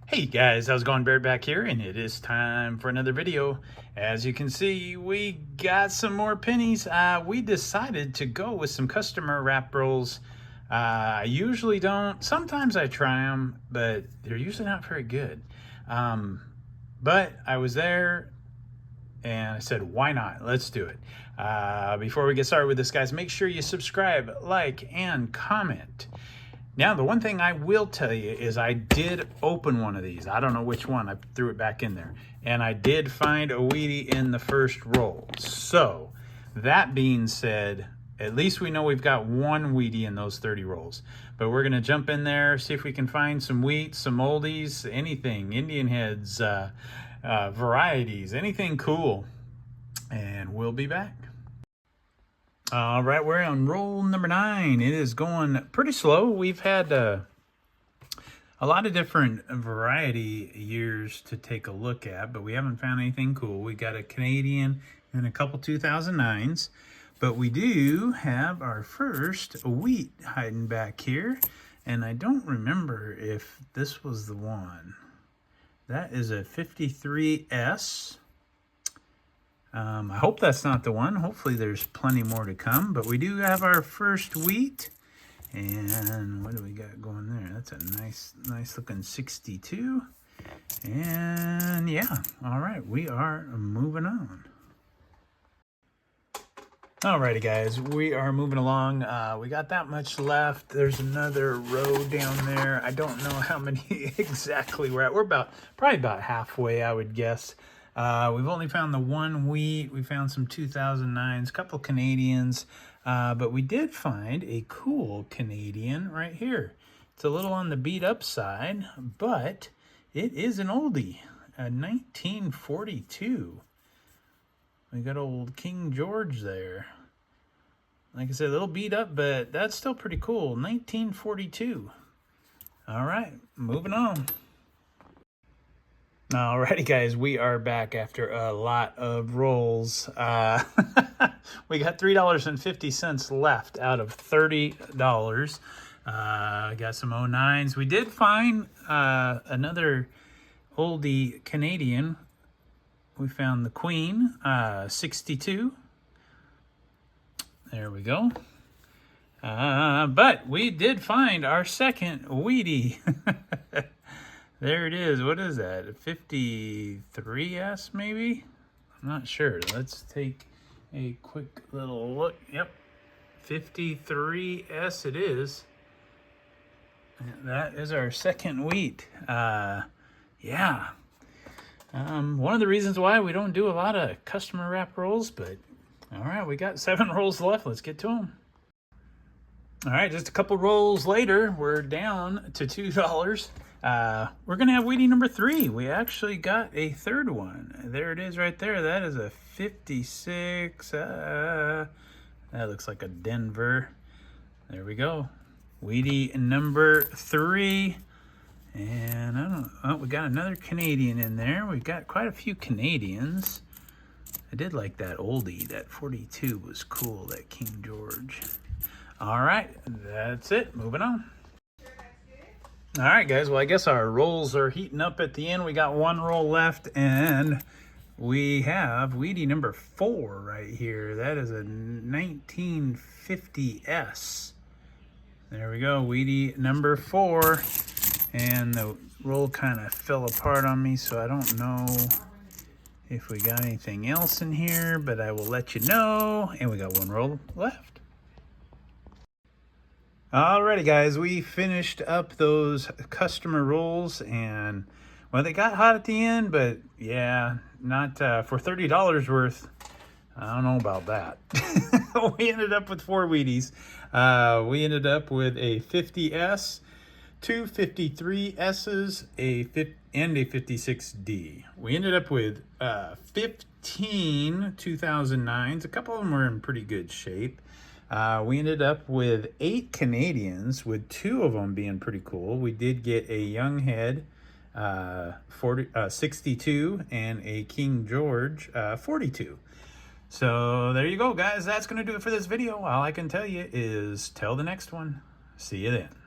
Hey guys, how's it going? Bear back here, and it is time for another video. As you can see, we got some more pennies. We decided to go with some customer wrap rolls. I usually don't. Sometimes I try them, but they're usually not very good. But I was there, and I said, why not? Let's do it. Before we get started with this, guys, make sure you subscribe, like, and comment. Now, the one thing I will tell you is I did open one of these. I don't know which one. I threw it back in there. And I did find a Wheatie in the first roll. So, that being said, at least we know we've got one Wheatie in those 30 rolls. But we're going to jump in there, see if we can find some wheat, some oldies, anything, Indian heads, varieties, anything cool. And we'll be back. All right, we're on roll number 9. It is going pretty slow. We've had a lot of different variety years to take a look at, but we haven't found anything cool. We got a Canadian and a couple 2009s, but we do have our first wheat hiding back here, and I don't remember if this was the one. That is a 53S. I hope that's not the one. Hopefully there's plenty more to come, but we do have our first wheat. And what do we got going there? That's a nice looking 62. And yeah, all right, we are moving on. Alrighty guys, we are moving along. We got that much left. There's another row down there. I don't know how many exactly we're at. We're probably about halfway, I would guess. We've only found the one wheat. We found some 2009s, a couple Canadians, but we did find a cool Canadian right here. It's a little on the beat up side, but it is an oldie, a 1942. We got old King George there. Like I said, a little beat up, but that's still pretty cool. 1942. All right, moving on. Alrighty guys, we are back after a lot of rolls. We got $3.50 left out of $30. Got some 09s. We did find another oldie Canadian. We found the Queen, 62. There we go. But we did find our second Wheatie. There it is. What is that? A 53S maybe? I'm not sure. Let's take a quick little look. Yep. 53S it is. That is our second wheat. Yeah. One of the reasons why we don't do a lot of customer wrap rolls, but all right, we got 7 rolls left. Let's get to them. All right, just a couple rolls later, we're down to $2. We're going to have Wheatie number 3. We actually got a third one. There it is right there. That is a 56. That looks like a Denver. There we go. Wheatie number 3. And I don't know. Oh, we got another Canadian in there. We've got quite a few Canadians. I did like that oldie. That 42 was cool, that King George. All right, that's it. Moving on. All right, guys. Well, I guess our rolls are heating up at the end. We got one roll left, and we have Wheatie number 4 right here. That is a 1950S. There we go, Wheatie number 4. And the roll kind of fell apart on me, so I don't know if we got anything else in here, but I will let you know. And we got one roll left. Alrighty guys, we finished up those customer rolls, and well, they got hot at the end, but yeah, not for $30 worth. I don't know about that. We ended up with 4 Wheaties. We ended up with a 50S, 2 53S's, and a 56D. We ended up with 15 2009s. A couple of them were in pretty good shape. We ended up with 8 Canadians, with 2 of them being pretty cool. We did get a Young Head 62 and a King George 42. So there you go, guys. That's going to do it for this video. All I can tell you is till the next one. See you then.